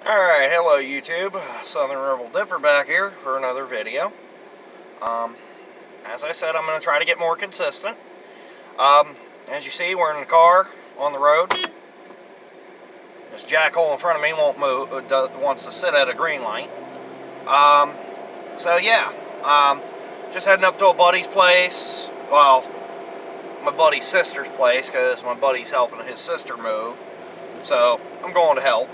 Alright, hello YouTube. Southern Rebel Dipper back here for another video. As I said, I'm going to try to get more consistent. As you see, we're in the car on the road. This jackhole in front of me won't move, wants to sit at a green light. Just heading up to a buddy's place. Well, my buddy's sister's place, because my buddy's helping his sister move. So, I'm going to help.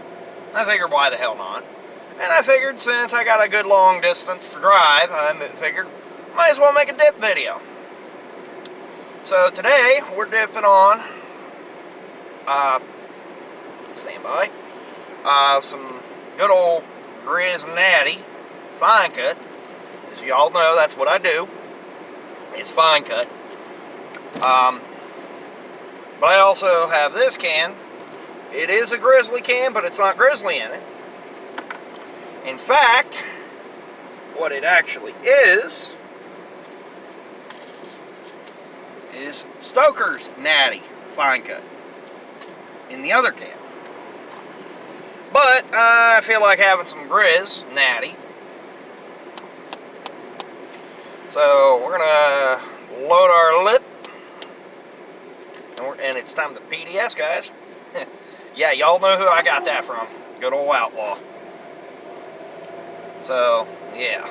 I figured, why the hell not? And I figured, since I got a good long distance to drive, I figured, might as well make a dip video. So today, we're dipping on, stand by, some good old Grizz Natty fine cut. As y'all know, that's what I do, is fine cut. But I also have this can. It is a Grizzly can, but it's not Grizzly in it. In fact, what it actually is Stoker's Natty Fine Cut in the other can. But I feel like having some Grizz Natty. So we're gonna load our lip, and it's time to PDS, guys. Yeah, y'all know who I got that from. Good old Outlaw. So, yeah.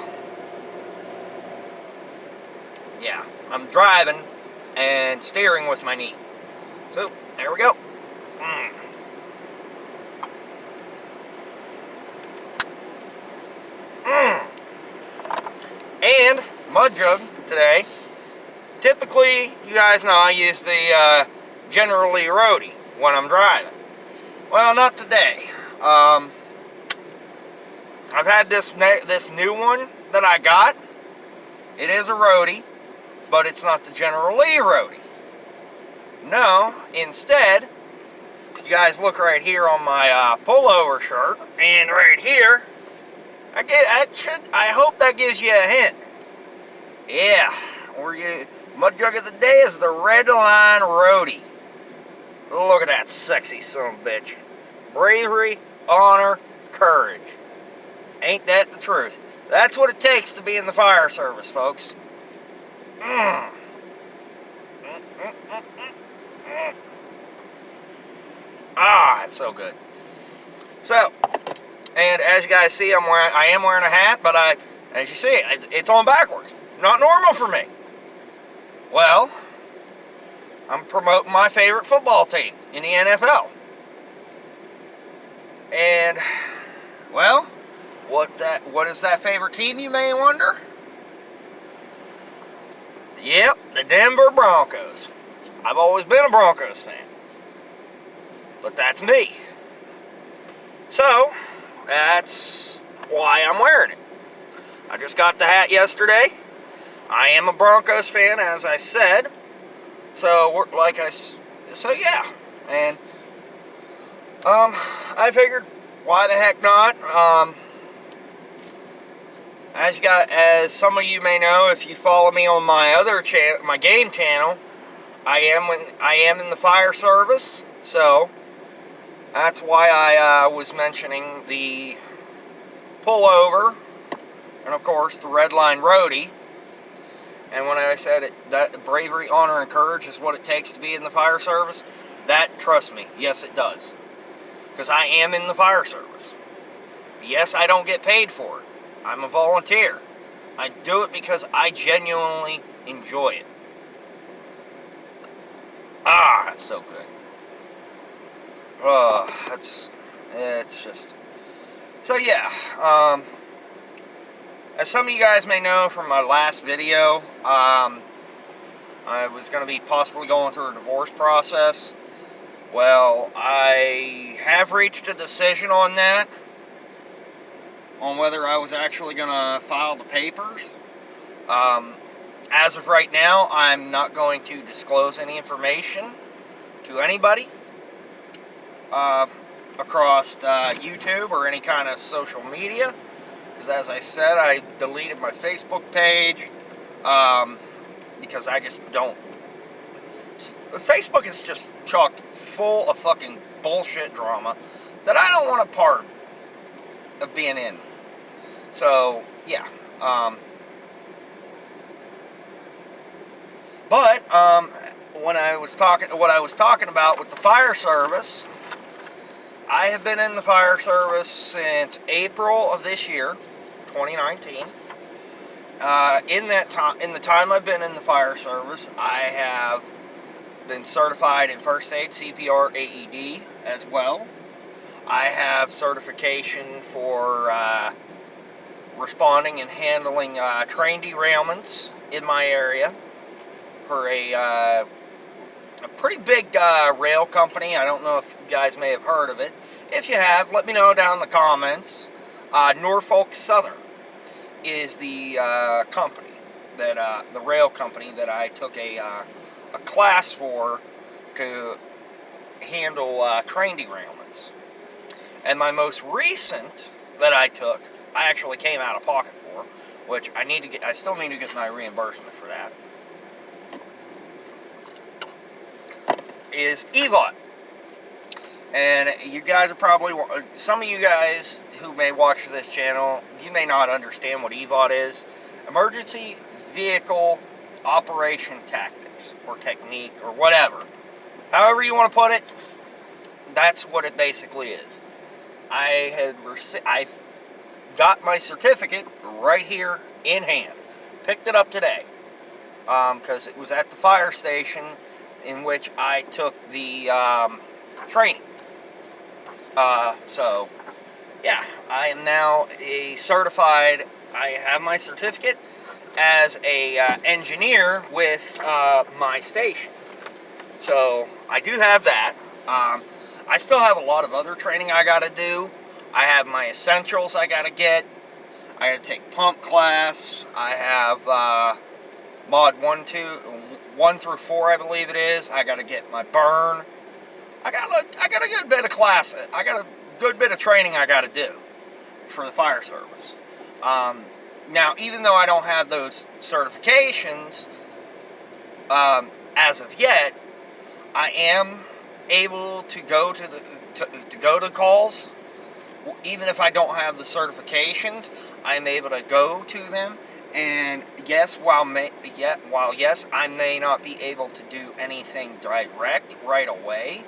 Yeah, I'm driving and steering with my knee. So, there we go. And, mud jug today. Typically, you guys know I use the General Lee Roadie when I'm driving. Well, not today. I've had this new one that I got. It is a roadie, but it's not the General Lee roadie. No, instead, if you guys look right here on my pullover shirt, and right here, I hope that gives you a hint. Yeah, mud jug of the day is the Red Line Roadie. Look at that sexy son of a bitch. Bravery, honor, courage. Ain't that the truth? That's what it takes to be in the fire service, folks. Ah, it's so good. So, and as you guys see, I am wearing a hat, but as you see, it's on backwards. Not normal for me. Well, I'm promoting my favorite football team in the NFL. And, well, what is that favorite team, you may wonder? Yep, the Denver Broncos. I've always been a Broncos fan. But that's me. So, that's why I'm wearing it. I just got the hat yesterday. I am a Broncos fan, as I said. So yeah, and I figured, why the heck not? As some of you may know, if you follow me on my other channel, my game channel, I am in the fire service, so that's why I was mentioning the pullover, and of course the Red Line Roadie. And when I said that bravery, honor, and courage is what it takes to be in the fire service, that, trust me, yes it does. Because I am in the fire service. Yes, I don't get paid for it. I'm a volunteer. I do it because I genuinely enjoy it. Ah, it's so good. It's just... So yeah, as some of you guys may know from my last video, I was going to be possibly going through a divorce process. Well, I have reached a decision on that, on whether I was actually going to file the papers. As of right now, I'm not going to disclose any information to anybody across YouTube or any kind of social media. Because as I said, I deleted my Facebook page because I just don't. Facebook is just chocked full of fucking bullshit drama that I don't want a part of being in. So yeah. But when what I was talking about with the fire service, I have been in the fire service since April of this year, 2019. In the time I've been in the fire service, I have been certified in first aid, CPR, AED as well. I have certification for responding and handling train derailments in my area for a pretty big rail company. I don't know if you guys may have heard of it. If you have, let me know down in the comments. Norfolk Southern is the company that the rail company that I took a class for to handle train derailments. And my most recent that I took, I actually came out of pocket for, which I still need to get my reimbursement for that, is EVOT. And you guys are probably, some of you guys who may watch this channel, you may not understand what EVOT is. Emergency Vehicle Operation Tactics, or technique, or whatever. However you want to put it, that's what it basically is. I got my certificate right here in hand. Picked it up today because it was at the fire station in which I took the training. So, yeah, I am now a certified, I have my certificate as a engineer with my station. So, I do have that. I still have a lot of other training I got to do. I have my essentials I got to get. I got to take pump class. I have mod 1 through 4, I believe it is. I got to get my burn. I got a good bit of class. I got a good bit of training I got to do for the fire service. Now, even though I don't have those certifications as of yet, I am able to go to calls. Even if I don't have the certifications, I'm able to go to them. And yes, while yes, I may not be able to do anything direct right away,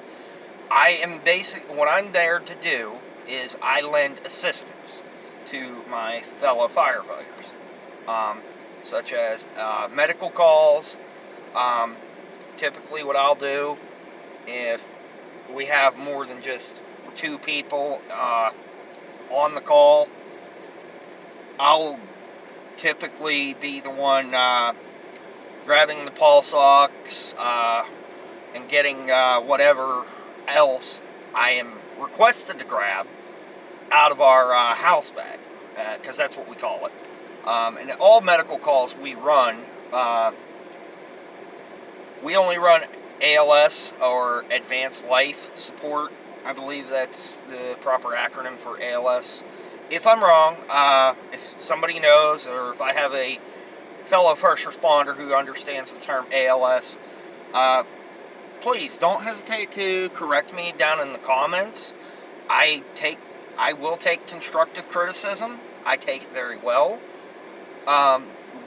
what I'm there to do is I lend assistance to my fellow firefighters, such as medical calls. Typically what I'll do, if we have more than just 2 people on the call, I'll typically be the one grabbing the pulse ox and getting whatever else I am requested to grab out of our house bag, because that's what we call it. And all medical calls we run, we only run ALS, or Advanced Life Support. I believe that's the proper acronym for ALS. If I'm wrong, if somebody knows, or if I have a fellow first responder who understands the term ALS, please don't hesitate to correct me down in the comments. I will take constructive criticism. I take it very well.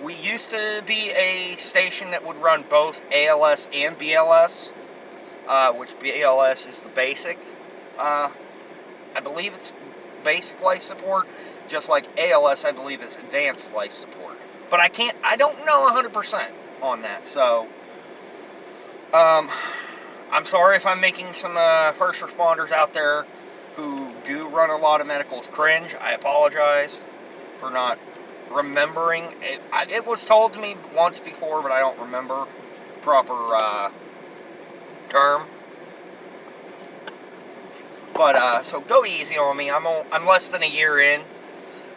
We used to be a station that would run both ALS and BLS, which BLS is the basic. I believe it's basic life support, just like ALS, I believe, is advanced life support. But I don't know 100% on that, so I'm sorry if I'm making some first responders out there who do run a lot of medicals cringe. I apologize for not remembering. It was told to me once before, but I don't remember the proper term. But so go easy on me. I'm less than a year in,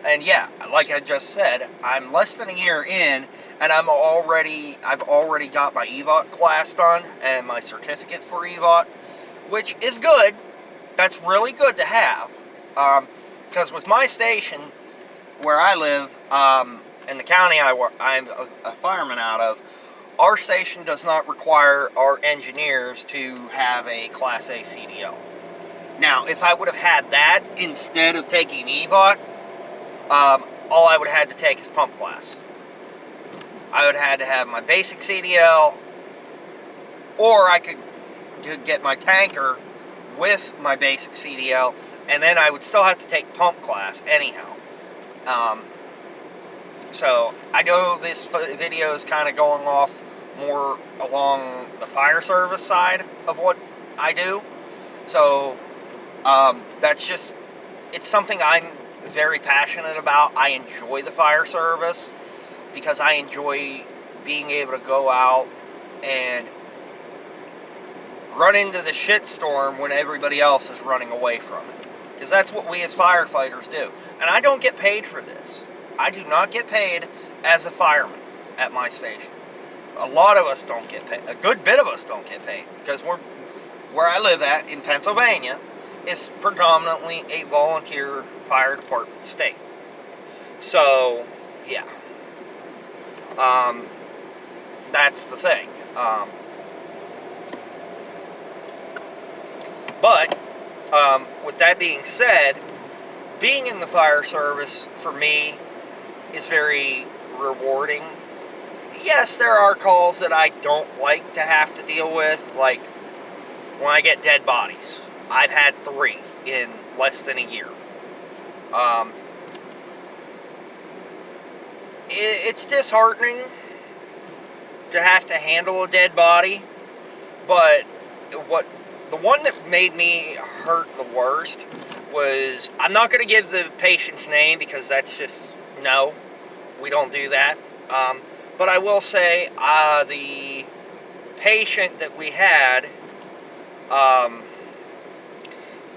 and yeah, like I just said, I'm less than a year in, and I've already got my EVOT class done and my certificate for EVOT, which is good. That's really good to have, because with my station where I live, in the county I'm a fireman out of, our station does not require our engineers to have a Class A CDL. Now, if I would have had that instead of taking EVOT, all I would have had to take is pump class. I would have had to have my basic CDL, or I could get my tanker with my basic CDL, and then I would still have to take pump class anyhow. So I know this video is kind of going off more along the fire service side of what I do. So that's just, it's something I'm very passionate about. I enjoy the fire service because I enjoy being able to go out and run into the shitstorm when everybody else is running away from it. Because that's what we as firefighters do. And I don't get paid for this. I do not get paid as a fireman at my station. A lot of us don't get paid. A good bit of us don't get paid. Because where I live at in Pennsylvania is predominantly a volunteer fire department state. So, yeah. That's the thing. But, with that being said, being in the fire service, for me, is very rewarding. Yes, there are calls that I don't like to have to deal with, like when I get dead bodies. I've had 3 in less than a year. It's disheartening to have to handle a dead body, but the one that made me hurt the worst was, I'm not going to give the patient's name because that's just, no, we don't do that. But I will say, the patient that we had,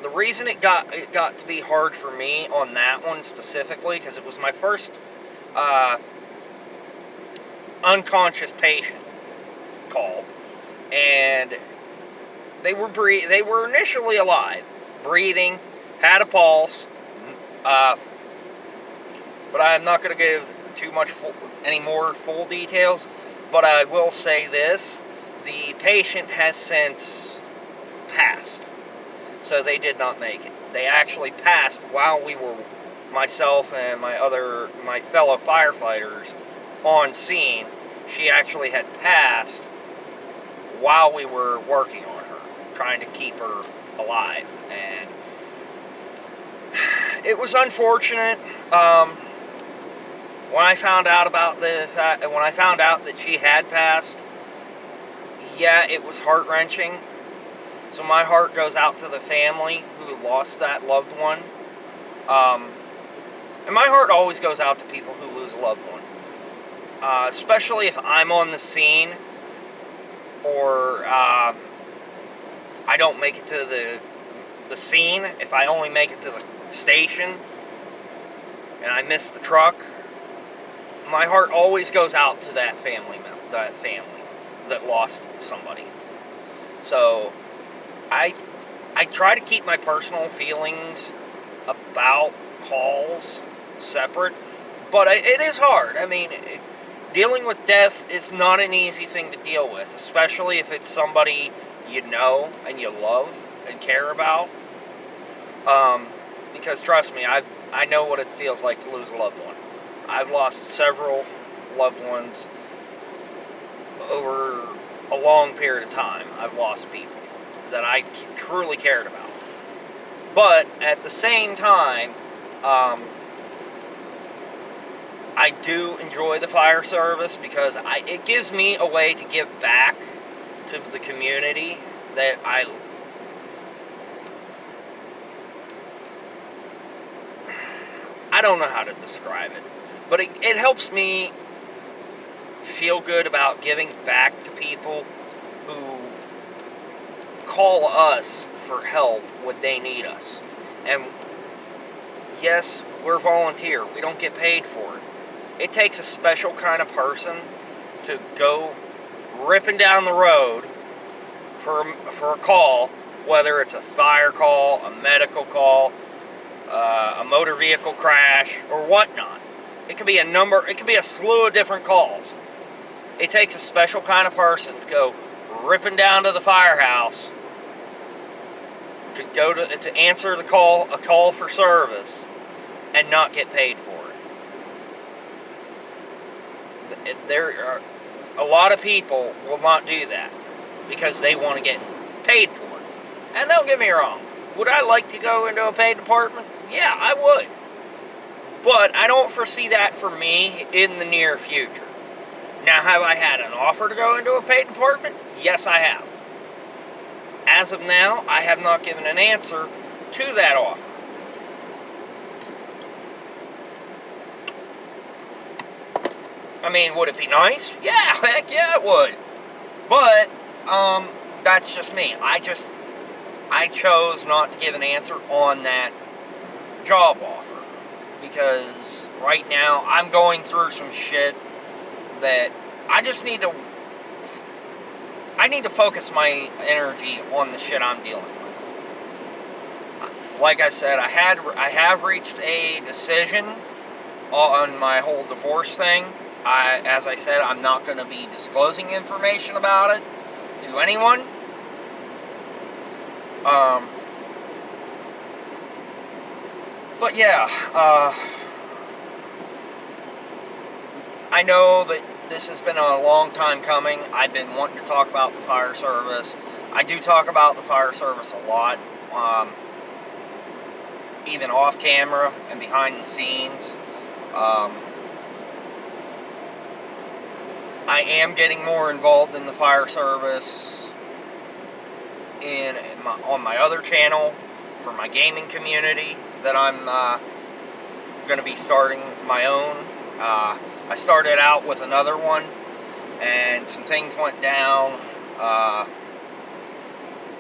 the reason it got to be hard for me on that one specifically, because it was my first unconscious patient call, and they were initially alive, breathing, had a pulse, but I'm not going to give too much any more full details, but I will say this: the patient has since passed, so they did not make it. They actually passed while we were, myself and my fellow firefighters, on scene. She actually had passed while we were working on her, trying to keep her alive, and it was unfortunate. When I found out that she had passed, yeah, it was heart-wrenching. So my heart goes out to the family who lost that loved one. And my heart always goes out to people who lose a loved one. Especially if I'm on the scene, or I don't make it to the scene. If I only make it to the station and I miss the truck, my heart always goes out to that family that lost somebody. So I try to keep my personal feelings about calls separate, but it is hard. I mean, dealing with death is not an easy thing to deal with, especially if it's somebody you know and you love and care about. Because trust me, I know what it feels like to lose a loved one. I've lost several loved ones over a long period of time. I've lost people that I truly cared about. But at the same time, I do enjoy the fire service because it gives me a way to give back to the community that I don't know how to describe it, but it helps me feel good about giving back to people who call us for help when they need us. And yes, we're volunteer. We don't get paid for it. It takes a special kind of person to go ripping down the road for a call, whether it's a fire call, a medical call, a motor vehicle crash, or whatnot. It could be a slew of different calls. It takes a special kind of person to go ripping down to the firehouse to answer a call for service, and not get paid for it. There are a lot of people will not do that because they want to get paid for it. And don't get me wrong, would I like to go into a paid department? Yeah, I would. But I don't foresee that for me in the near future. Now, have I had an offer to go into a paid department? Yes, I have. As of now, I have not given an answer to that offer. I mean, would it be nice? Yeah, heck yeah, it would. But, that's just me. I chose not to give an answer on that job offer. Because right now, I'm going through some shit that I need to focus my energy on the shit I'm dealing with. Like I said, I have reached a decision on my whole divorce thing. As I said, I'm not going to be disclosing information about it to anyone. But yeah, I know that this has been a long time coming. I've been wanting to talk about the fire service. I do talk about the fire service a lot, even off camera and behind the scenes. I am getting more involved in the fire service on my other channel for my gaming community that I'm going to be starting my own. I started out with another one, and some things went down,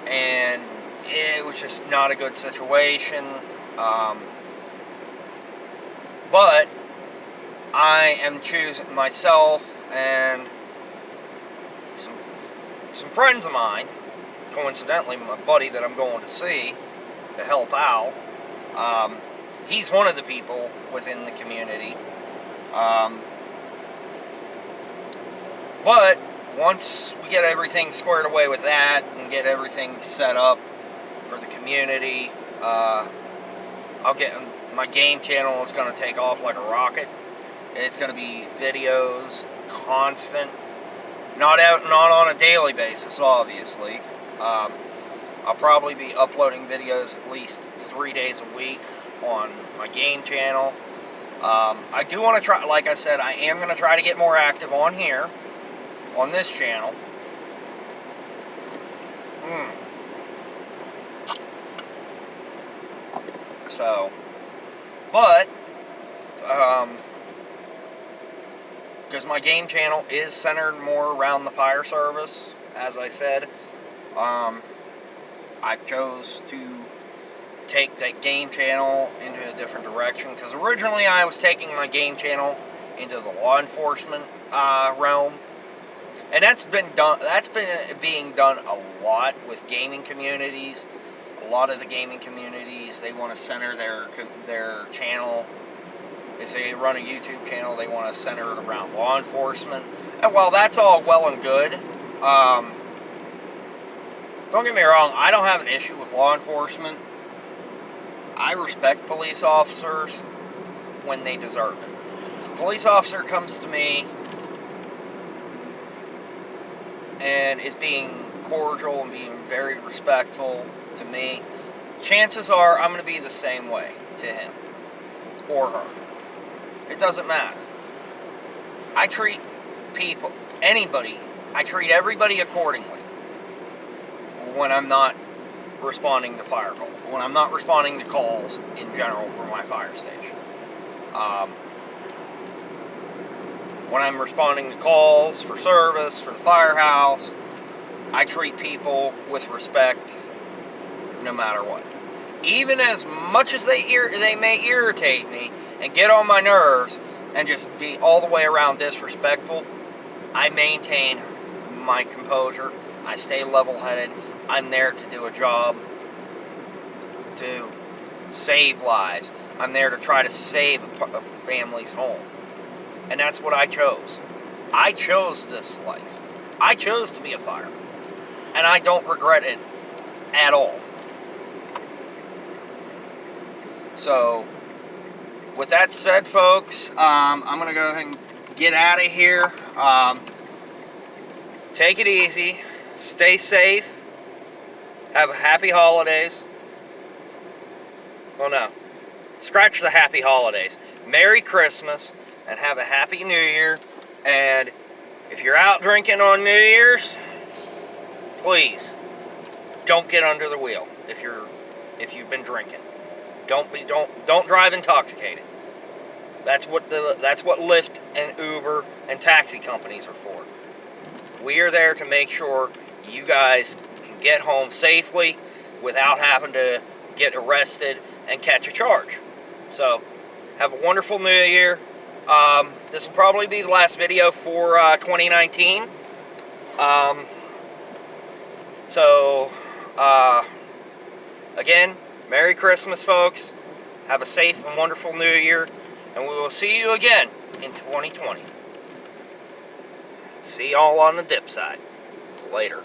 and it was just not a good situation. But I am choosing myself and some friends of mine, coincidentally my buddy that I'm going to see to help out, he's one of the people within the community. But once we get everything squared away with that and get everything set up for the community, my game channel is going to take off like a rocket. It's going to be videos, constant, not on a daily basis, obviously. I'll probably be uploading videos at least 3 days a week on my game channel. I do want to try, like I said, I am going to try to get more active on here, on this channel. So, but, because my game channel is centered more around the fire service, as I said, I chose to take that game channel into a different direction, because originally I was taking my game channel into the law enforcement realm, and that's been being done a lot with gaming communities. A lot of the gaming communities, they want to center their channel. If they run a YouTube channel, they want to center it around law enforcement. And while that's all well and good, don't get me wrong, I don't have an issue with law enforcement. I respect police officers when they deserve it. If a police officer comes to me and is being cordial and being very respectful to me, chances are I'm going to be the same way to him or her. It doesn't matter. I treat I treat everybody accordingly when I'm not responding to fire calls, when I'm not responding to calls in general from my fire station. When I'm responding to calls for service, for the firehouse, I treat people with respect no matter what. Even as much as they may irritate me and get on my nerves and just be all the way around disrespectful, I maintain my composure. I stay level-headed. I'm there to do a job to save lives. I'm there to try to save a family's home. And that's what I chose. I chose this life. I chose to be a fireman. And I don't regret it at all. So, with that said, folks, I'm going to go ahead and get out of here. Take it easy. Stay safe. Have a happy holidays. Well, no. Scratch the happy holidays. Merry Christmas, and have a happy New Year. And if you're out drinking on New Year's, please don't get under the wheel if you've been drinking. Don't drive intoxicated. That's what Lyft and Uber and taxi companies are for. We are there to make sure you guys can get home safely without having to get arrested and catch a charge. So, have a wonderful New Year. This will probably be the last video for 2019. Again, Merry Christmas, folks. Have a safe and wonderful New Year. And we will see you again in 2020. See y'all on the dip side. Later.